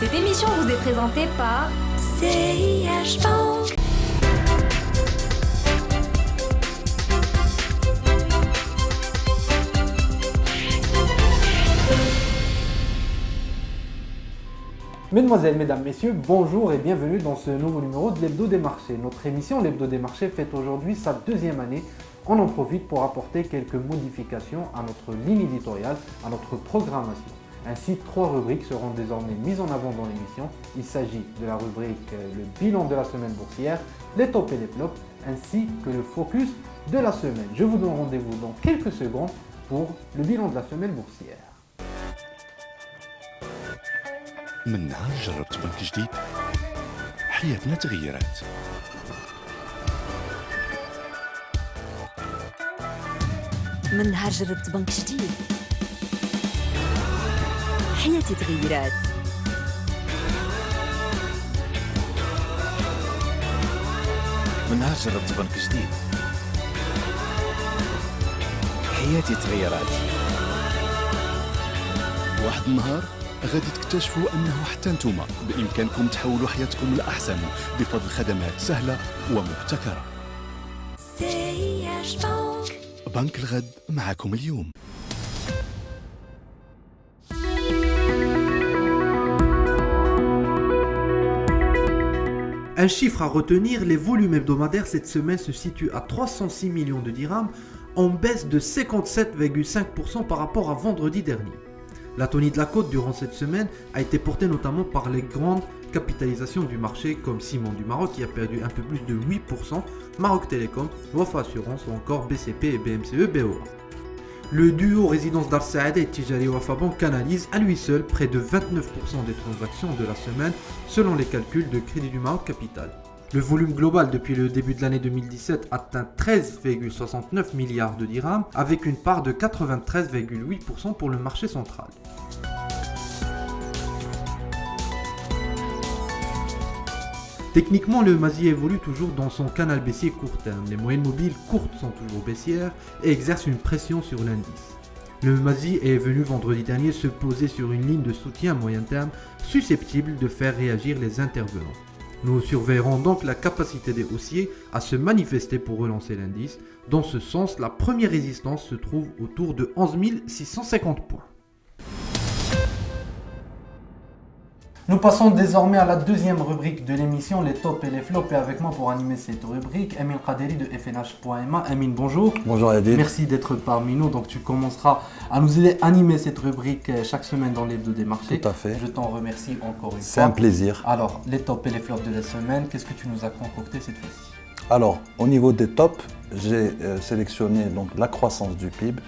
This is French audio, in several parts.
Cette émission vous est présentée par CIH Bank. Mesdemoiselles, Mesdames, Messieurs, bonjour et bienvenue dans ce nouveau numéro de l'Hebdo des marchés. Notre émission L'Hebdo des marchés fête aujourd'hui sa deuxième année. On en profite pour apporter quelques modifications à notre ligne éditoriale, à notre programmation. Ainsi, 3 rubriques seront désormais mises en avant dans l'émission. Il s'agit de la rubrique le bilan de la semaine boursière, les tops et les flops, ainsi que le focus de la semaine. Je vous donne rendez-vous dans quelques secondes pour le bilan de la semaine boursière. من نهار جربت بنك جديد حياتنا تغيرت. من نهار جربت بنك جديد حياتي تغيرات. من نهار جربت بنك جديد حياتي تغيرت. واحد النهار غادي تكتشفوا انه حتى نتوما بامكانكم تحولوا حياتكم للاحسن بفضل خدمات سهله ومبتكره. CIH Bank. بنك الغد معكم اليوم. Un chiffre à retenir, les volumes hebdomadaires cette semaine se situent à 306 millions de dirhams, en baisse de 57,5% par rapport à vendredi dernier. La tonie de la cote durant cette semaine a été portée notamment par les grandes capitalisations du marché comme Ciment du Maroc qui a perdu un peu plus de 8%, Maroc Télécom, Wafa Assurance ou encore BCP et BMCE BOA. Le duo résidence d'Al Saada et Tijari Wafa Bank canalise à lui seul près de 29% des transactions de la semaine selon les calculs de Crédit du Maroc Capital. Le volume global depuis le début de l'année 2017 atteint 13,69 milliards de dirhams avec une part de 93,8% pour le marché central. Techniquement, le MASI évolue toujours dans son canal baissier court terme. Les moyennes mobiles courtes sont toujours baissières et exercent une pression sur l'indice. Le MASI est venu vendredi dernier se poser sur une ligne de soutien à moyen terme susceptible de faire réagir les intervenants. Nous surveillerons donc la capacité des haussiers à se manifester pour relancer l'indice. Dans ce sens, la première résistance se trouve autour de 11 650 points. Nous passons désormais à la deuxième rubrique de l'émission, les tops et les flops. Et avec moi pour animer cette rubrique, Emin Qaderi de FNH.ma. Emin, bonjour. Bonjour Adil. Merci d'être parmi nous. Donc tu commenceras à nous aider à animer cette rubrique chaque semaine dans l'Hebdo des marchés. Tout à fait. Je t'en remercie encore une fois. C'est un plaisir. Alors, les tops et les flops de la semaine, qu'est-ce que tu nous as concocté cette fois-ci? Alors, au niveau des tops, j'ai sélectionné donc la croissance du PIB.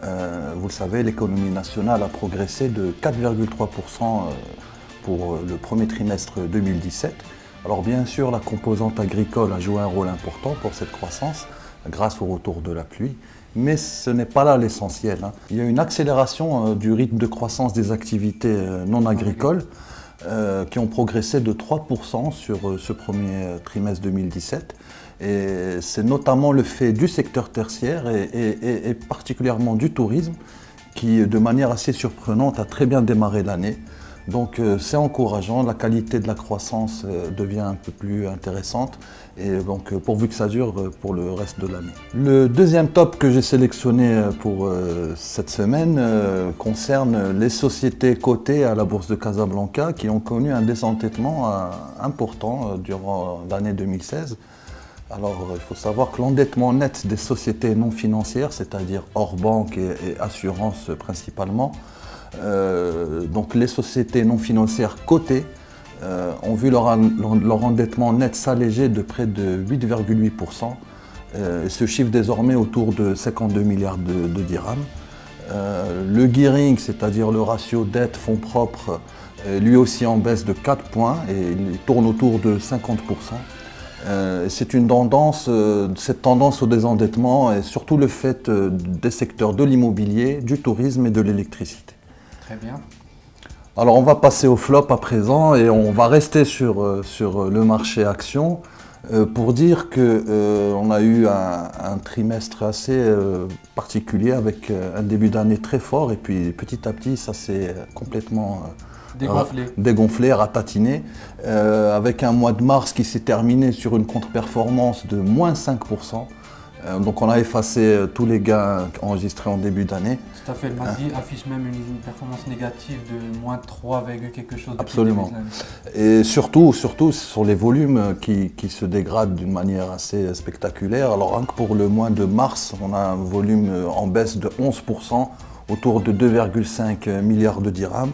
Vous le savez, l'économie nationale a progressé de 4,3% pour le premier trimestre 2017. Alors bien sûr, la composante agricole a joué un rôle important pour cette croissance grâce au retour de la pluie, mais ce n'est pas là l'essentiel. Il y a une accélération du rythme de croissance des activités non agricoles qui ont progressé de 3% sur ce premier trimestre 2017. Et c'est notamment le fait du secteur tertiaire et particulièrement du tourisme qui, de manière assez surprenante, a très bien démarré l'année. Donc c'est encourageant, la qualité de la croissance devient un peu plus intéressante et donc pourvu que ça dure pour le reste de l'année. Le deuxième top que j'ai sélectionné pour cette semaine concerne les sociétés cotées à la bourse de Casablanca qui ont connu un désendettement important durant l'année 2016. Alors il faut savoir que l'endettement net des sociétés non financières, c'est-à-dire hors banque et assurance principalement, donc les sociétés non financières cotées ont vu leur endettement net s'alléger de près de 8,8%. Ce chiffre désormais autour de 52 milliards de dirhams. Le gearing, c'est-à-dire le ratio dette-fonds propres, lui aussi en baisse de 4 points et il tourne autour de 50%. C'est une tendance, cette tendance au désendettement est surtout le fait des secteurs de l'immobilier, du tourisme et de l'électricité. Très bien. Alors on va passer au flop à présent et on va rester sur le marché action pour dire qu'on a eu un trimestre assez particulier avec un début d'année très fort et puis petit à petit ça s'est complètement dégonflé, ratatiné, avec un mois de mars qui s'est terminé sur une contre-performance de moins 5%. Donc on a effacé tous les gains enregistrés en début d'année. Tout à fait, le Mazdi affiche même une performance négative de moins 3, quelque chose. Absolument. Et surtout sur les volumes qui se dégradent d'une manière assez spectaculaire. Alors rien que pour le mois de mars, on a un volume en baisse de 11%, autour de 2,5 milliards de dirhams.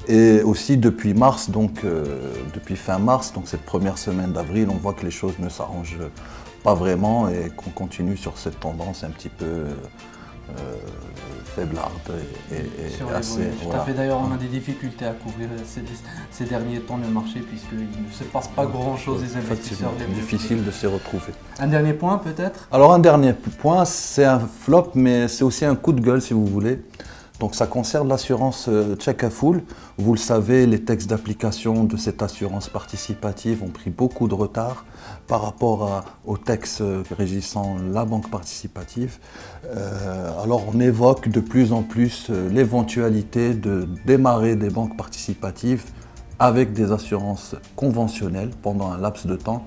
Et aussi depuis mars, depuis fin mars, donc cette première semaine d'avril, on voit que les choses ne s'arrangent pas vraiment et qu'on continue sur cette tendance un petit peu faiblarde et assez... Tout à fait, d'ailleurs on a des difficultés à couvrir ces derniers temps le marché puisqu'il ne se passe pas grand chose des investisseurs. Difficile de s'y retrouver. Un dernier point peut-être? Alors un dernier point, c'est un flop mais c'est aussi un coup de gueule si vous voulez. Donc ça concerne l'assurance Check-a-Full. Vous le savez, les textes d'application de cette assurance participative ont pris beaucoup de retard par rapport aux textes régissant la banque participative. Alors on évoque de plus en plus l'éventualité de démarrer des banques participatives avec des assurances conventionnelles pendant un laps de temps.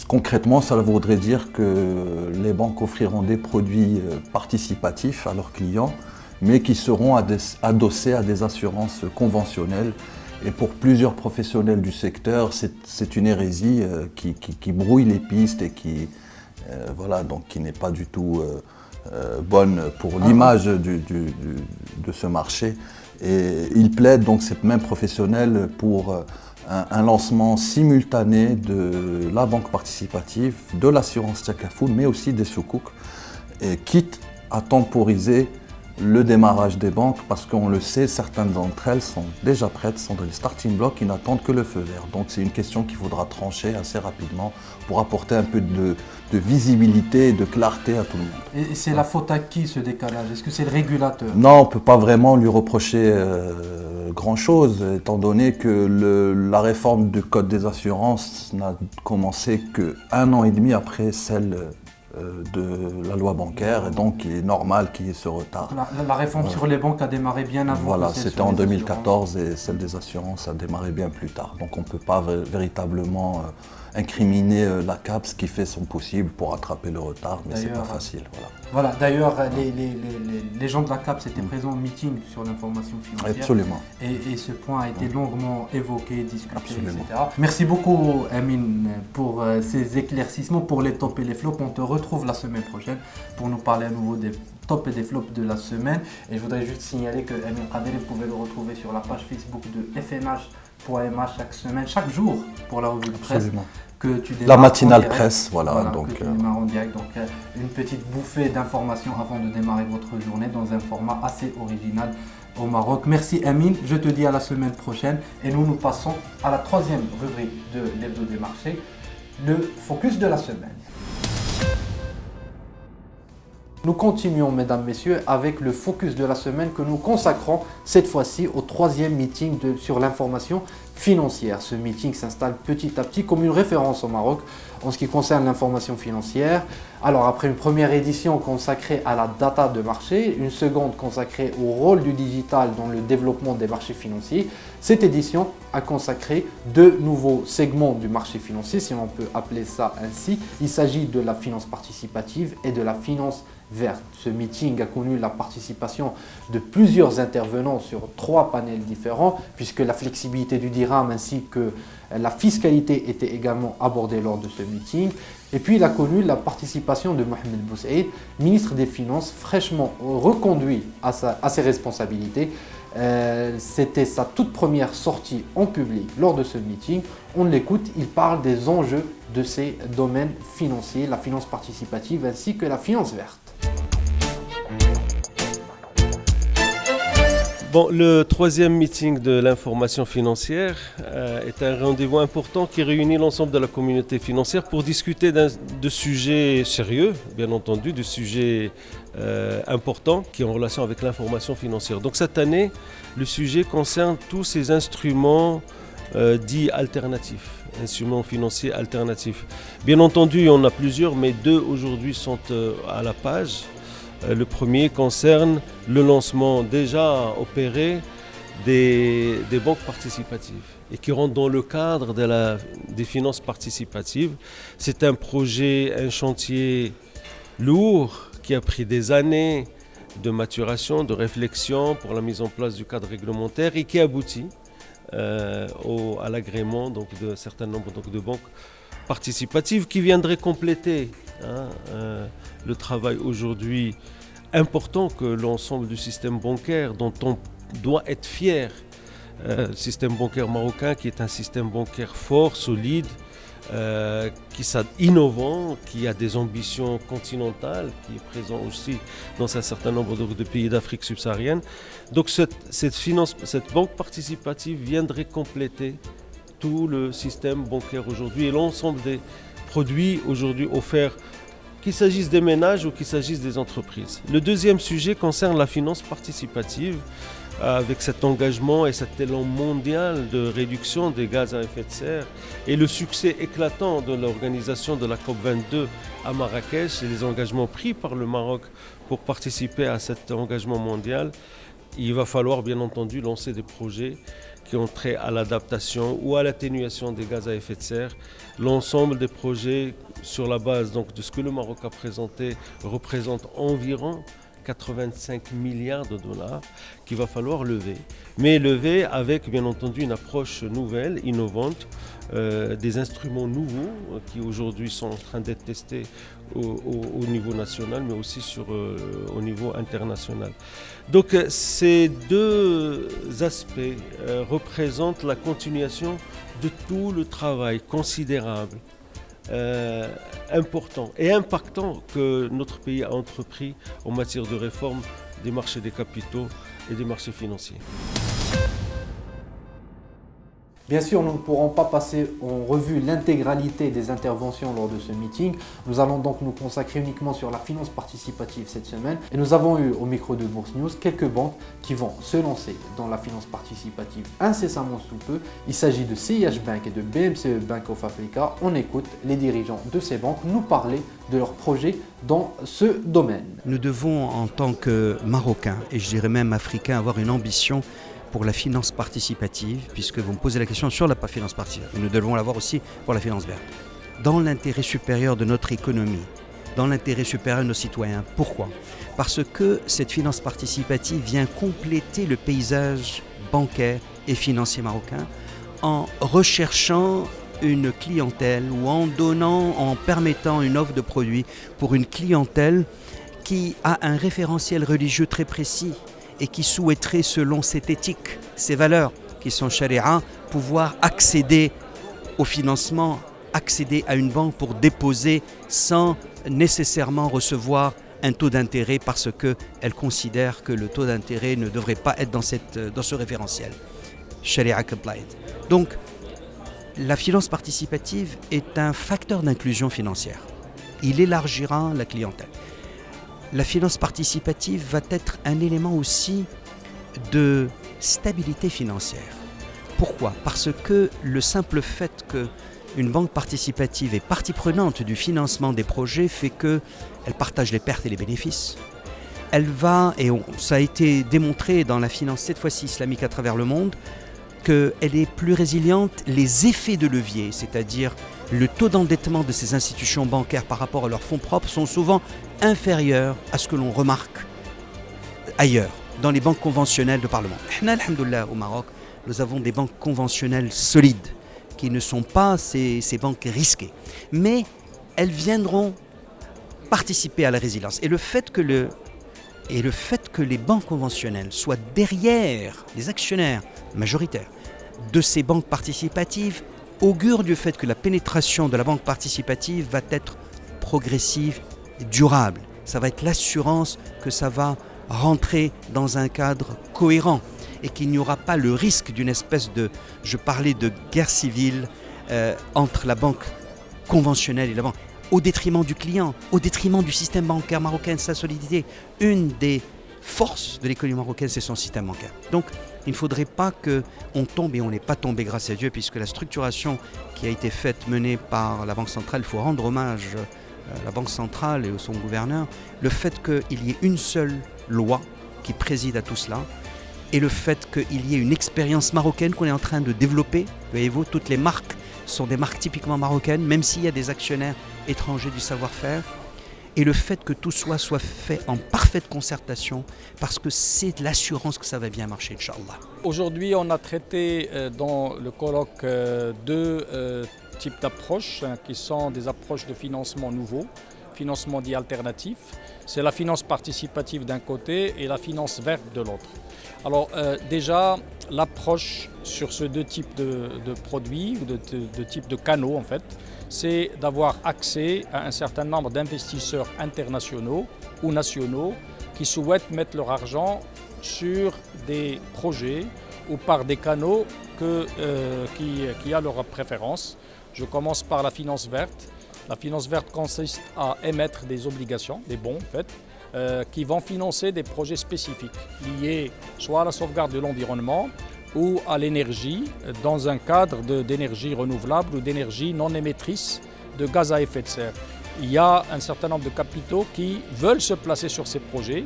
Concrètement, ça voudrait dire que les banques offriront des produits participatifs à leurs clients, mais qui seront adossés à des assurances conventionnelles. Et pour plusieurs professionnels du secteur, c'est une hérésie qui brouille les pistes et qui n'est pas du tout bonne pour l'image de ce marché. Et ils plaident donc cette même professionnelle pour un lancement simultané de la banque participative, de l'assurance Check-a-Full, mais aussi des soukouks, quitte à temporiser le démarrage des banques, parce qu'on le sait, certaines d'entre elles sont déjà prêtes, sont dans les starting blocks, qui n'attendent que le feu vert. Donc c'est une question qu'il faudra trancher assez rapidement pour apporter un peu de visibilité et de clarté à tout le monde. Et c'est la faute à qui ce décalage? Est-ce que c'est le régulateur? Non, on ne peut pas vraiment lui reprocher grand-chose, étant donné que la réforme du Code des assurances n'a commencé qu'1 an et demi après celle de la loi bancaire, et donc il est normal qu'il y ait ce retard. La réforme sur les banques a démarré bien avant. Voilà, c'était en 2014 et celle des assurances a démarré bien plus tard. Donc on ne peut pas véritablement incriminer la CAPS qui fait son possible pour rattraper le retard, mais c'est pas facile. Voilà, d'ailleurs, les gens de la CAPS étaient présents au meeting sur l'information financière. Absolument. Et ce point a été longuement évoqué, discuté, Absolument. etc. Merci beaucoup, Amine, pour ces éclaircissements, pour les tops et les flops. On te retrouve la semaine prochaine pour nous parler à nouveau des tops et des flops de la semaine. Et je voudrais juste signaler que Amine Kaderi, vous pouvez le retrouver sur la page Facebook de FNH.MH chaque semaine, chaque jour pour la revue de presse. Absolument. Que tu la matinale presse, voilà donc, que tu démarres en direct. Donc une petite bouffée d'informations avant de démarrer votre journée dans un format assez original au Maroc. Merci Amine, je te dis à la semaine prochaine et nous passons à la troisième rubrique de l'Hebdo des marchés, le focus de la semaine. Nous continuons, mesdames, messieurs, avec le focus de la semaine que nous consacrons cette fois-ci au troisième meeting sur l'information financière. Ce meeting s'installe petit à petit comme une référence au Maroc en ce qui concerne l'information financière. Alors après une première édition consacrée à la data de marché, une seconde consacrée au rôle du digital dans le développement des marchés financiers, cette édition a consacré 2 nouveaux segments du marché financier, si on peut appeler ça ainsi. Il s'agit de la finance participative et de la finance verte. Ce meeting a connu la participation de plusieurs intervenants sur 3 panels différents, puisque la flexibilité du dirham ainsi que la fiscalité étaient également abordées lors de ce meeting. Et puis il a connu la participation de Mohamed Boussaïd, ministre des Finances, fraîchement reconduit à ses responsabilités. C'était sa toute première sortie en public lors de ce meeting. On l'écoute, il parle des enjeux de ces domaines financiers, la finance participative ainsi que la finance verte. Bon, le troisième meeting de l'information financière est un rendez-vous important qui réunit l'ensemble de la communauté financière pour discuter de sujets sérieux, bien entendu, de sujets importants qui ont relation avec l'information financière. Donc cette année, le sujet concerne tous ces instruments dits alternatifs, instruments financiers alternatifs. Bien entendu, il y en a plusieurs, mais 2 aujourd'hui sont à la page. Le premier concerne le lancement déjà opéré des banques participatives et qui rentrent dans le cadre des finances participatives. C'est un projet, un chantier lourd qui a pris des années de maturation, de réflexion pour la mise en place du cadre réglementaire et qui aboutit à l'agrément d'un certain nombre de banques participatives qui viendraient compléter le travail aujourd'hui important que l'ensemble du système bancaire dont on doit être fier. Le système bancaire marocain qui est un système bancaire fort, solide, innovant, qui a des ambitions continentales, qui est présent aussi dans un certain nombre de pays d'Afrique subsaharienne. Donc cette banque participative viendrait compléter tout le système bancaire aujourd'hui et l'ensemble des produits aujourd'hui offerts, qu'il s'agisse des ménages ou qu'il s'agisse des entreprises. Le deuxième sujet concerne la finance participative, avec cet engagement et cet élan mondial de réduction des gaz à effet de serre et le succès éclatant de l'organisation de la COP22 à Marrakech et les engagements pris par le Maroc pour participer à cet engagement mondial, il va falloir bien entendu lancer des projets qui ont trait à l'adaptation ou à l'atténuation des gaz à effet de serre. L'ensemble des projets sur la base de ce que le Maroc a présenté représente environ 85 milliards de dollars qu'il va falloir lever. Mais lever avec bien entendu une approche nouvelle, innovante, des instruments nouveaux qui aujourd'hui sont en train d'être testés au niveau national mais aussi au niveau international. Donc ces deux aspects représentent la continuation de tout le travail considérable, important et impactant que notre pays a entrepris en matière de réforme des marchés des capitaux et des marchés financiers. Bien sûr, nous ne pourrons pas passer en revue l'intégralité des interventions lors de ce meeting. Nous allons donc nous consacrer uniquement sur la finance participative cette semaine. Et nous avons eu au micro de Bourse News quelques banques qui vont se lancer dans la finance participative incessamment sous peu. Il s'agit de CIH Bank et de BMCE Bank of Africa. On écoute les dirigeants de ces banques nous parler de leurs projets dans ce domaine. Nous devons, en tant que Marocains, et je dirais même Africains, avoir une ambition pour la finance participative, puisque vous me posez la question sur la finance participative. Nous devons l'avoir aussi pour la finance verte. Dans l'intérêt supérieur de notre économie, dans l'intérêt supérieur de nos citoyens. Pourquoi ? Parce que cette finance participative vient compléter le paysage bancaire et financier marocain en recherchant une clientèle ou en permettant une offre de produits pour une clientèle qui a un référentiel religieux très précis et qui souhaiterait, selon cette éthique, ces valeurs qui sont charia, pouvoir accéder au financement, accéder à une banque pour déposer sans nécessairement recevoir un taux d'intérêt parce qu'elle considère que le taux d'intérêt ne devrait pas être dans ce référentiel. Sharia compliant. Donc, la finance participative est un facteur d'inclusion financière. Il élargira la clientèle. La finance participative va être un élément aussi de stabilité financière. Pourquoi ? Parce que le simple fait qu'une banque participative est partie prenante du financement des projets fait qu'elle partage les pertes et les bénéfices. Elle va, ça a été démontré dans la finance cette fois-ci islamique à travers le monde, qu'elle est plus résiliente. Les effets de levier, c'est-à-dire le taux d'endettement de ces institutions bancaires par rapport à leurs fonds propres sont souvent inférieurs à ce que l'on remarque ailleurs, dans les banques conventionnelles de par le monde. Alhamdoulilah, au Maroc, nous avons des banques conventionnelles solides, qui ne sont pas ces banques risquées. Mais elles viendront participer à la résilience. Et le fait que les banques conventionnelles soient derrière les actionnaires majoritaires de ces banques participatives augure du fait que la pénétration de la banque participative va être progressive et durable. Ça va être l'assurance que ça va rentrer dans un cadre cohérent et qu'il n'y aura pas le risque d'une espèce je parlais de guerre civile entre la banque conventionnelle et la banque, au détriment du client, au détriment du système bancaire marocain, de sa solidité. Une des forces de l'économie marocaine, c'est son système bancaire. Donc, il ne faudrait pas qu'on tombe, et on n'est pas tombé grâce à Dieu, puisque la structuration qui a été faite, menée par la Banque centrale, il faut rendre hommage à la Banque centrale et à son gouverneur, le fait qu'il y ait une seule loi qui préside à tout cela, et le fait qu'il y ait une expérience marocaine qu'on est en train de développer. Voyez-vous, toutes les marques sont des marques typiquement marocaines, même s'il y a des actionnaires étrangers du savoir-faire. Et le fait que tout soit fait en parfaite concertation, parce que c'est de l'assurance que ça va bien marcher, Inch'Allah. Aujourd'hui, on a traité dans le colloque deux types d'approches qui sont des approches de financement nouveaux, financement dit alternatif. C'est la finance participative d'un côté et la finance verte de l'autre. Alors déjà, l'approche sur ces deux types de produits ou de types de canaux en fait, c'est d'avoir accès à un certain nombre d'investisseurs internationaux ou nationaux qui souhaitent mettre leur argent sur des projets ou par des canaux qui a leur préférence. Je commence par la finance verte. La finance verte consiste à émettre des obligations, des bons en fait, qui vont financer des projets spécifiques liés soit à la sauvegarde de l'environnement ou à l'énergie dans un cadre d'énergie renouvelable ou d'énergie non émettrice de gaz à effet de serre. Il y a un certain nombre de capitaux qui veulent se placer sur ces projets,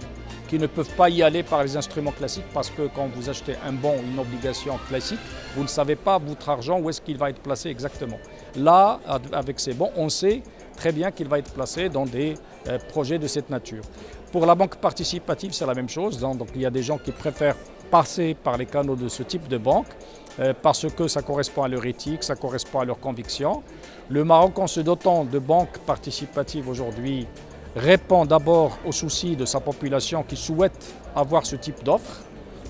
qui ne peuvent pas y aller par les instruments classiques parce que quand vous achetez un bon ou une obligation classique, vous ne savez pas votre argent où est-ce qu'il va être placé exactement. Là, avec ces bons, on sait très bien qu'il va être placé dans des projets de cette nature. Pour la banque participative, c'est la même chose. Donc il y a des gens qui préfèrent passer par les canaux de ce type de banque parce que ça correspond à leur éthique, ça correspond à leurs convictions. Le Maroc, en se dotant de banques participatives aujourd'hui, répond d'abord aux soucis de sa population qui souhaite avoir ce type d'offre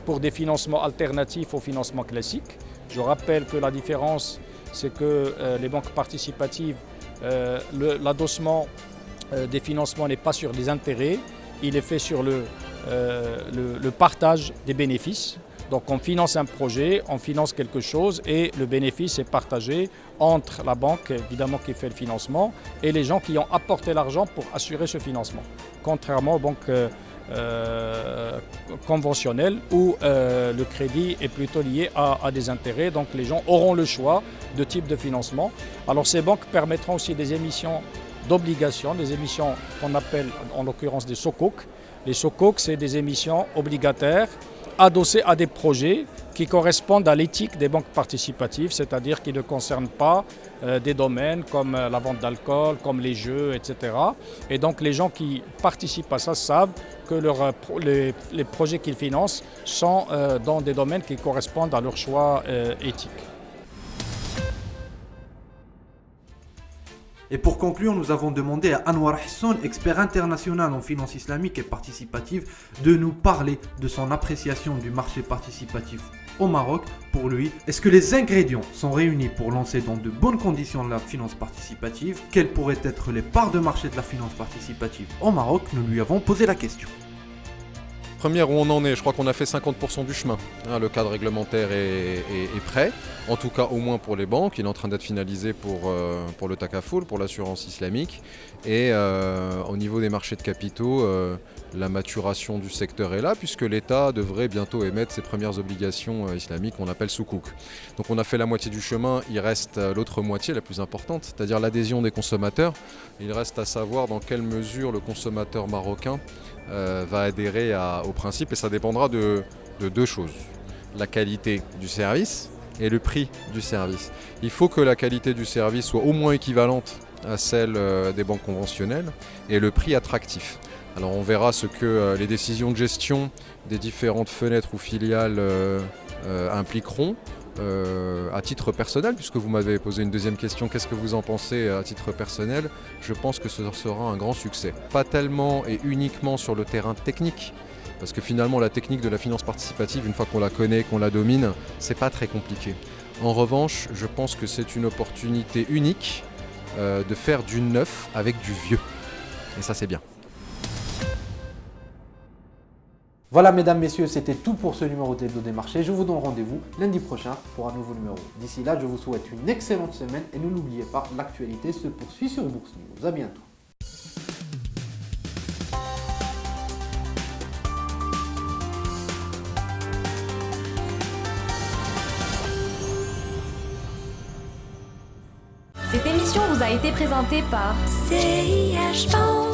pour des financements alternatifs au financement classique. Je rappelle que la différence, c'est que les banques participatives, l'adossement des financements n'est pas sur des intérêts, il est fait sur le partage des bénéfices. Donc on finance un projet, on finance quelque chose et le bénéfice est partagé entre la banque, évidemment, qui fait le financement et les gens qui ont apporté l'argent pour assurer ce financement. Contrairement aux banques conventionnelles où le crédit est plutôt lié à des intérêts. Donc les gens auront le choix de type de financement. Alors ces banques permettront aussi des émissions d'obligations, des émissions qu'on appelle en l'occurrence des sukuk. Les sukuk, c'est des émissions obligataires adossées à des projets qui correspondent à l'éthique des banques participatives, c'est-à-dire qui ne concernent pas des domaines comme la vente d'alcool, comme les jeux, etc. Et donc les gens qui participent à ça savent que les projets qu'ils financent sont dans des domaines qui correspondent à leur choix éthique. Et pour conclure, nous avons demandé à Anwar Hassan, expert international en finance islamique et participative, de nous parler de son appréciation du marché participatif au Maroc. Pour lui, est-ce que les ingrédients sont réunis pour lancer dans de bonnes conditions la finance participative? Quelles pourraient être les parts de marché de la finance participative au Maroc? Nous lui avons posé la question. Première, où on en est, je crois qu'on a fait 50% du chemin. Le cadre réglementaire est prêt, en tout cas au moins pour les banques. Il est en train d'être finalisé pour le Takafoul, pour l'assurance islamique. Et au niveau des marchés de capitaux, la maturation du secteur est là, puisque l'État devrait bientôt émettre ses premières obligations islamiques qu'on appelle soukouk. Donc on a fait la moitié du chemin, il reste l'autre moitié, la plus importante, c'est-à-dire l'adhésion des consommateurs. Il reste à savoir dans quelle mesure le consommateur marocain va adhérer au principe, et ça dépendra de deux choses. La qualité du service et le prix du service. Il faut que la qualité du service soit au moins équivalente à celle des banques conventionnelles et le prix attractif. Alors on verra ce que les décisions de gestion des différentes fenêtres ou filiales impliqueront. À titre personnel, puisque vous m'avez posé une deuxième question, qu'est-ce que vous en pensez à titre personnel? Je pense que ce sera un grand succès. Pas tellement et uniquement sur le terrain technique, parce que finalement la technique de la finance participative, une fois qu'on la connaît, qu'on la domine, c'est pas très compliqué. En revanche, je pense que c'est une opportunité unique de faire du neuf avec du vieux. Et ça, c'est bien. Voilà mesdames, messieurs, c'était tout pour ce numéro de l'Hebdo des marchés. Je vous donne rendez-vous lundi prochain pour un nouveau numéro. D'ici là, je vous souhaite une excellente semaine et n'oubliez pas, l'actualité se poursuit sur Bourse News. À bientôt. Cette émission vous a été présentée par CIH Bank.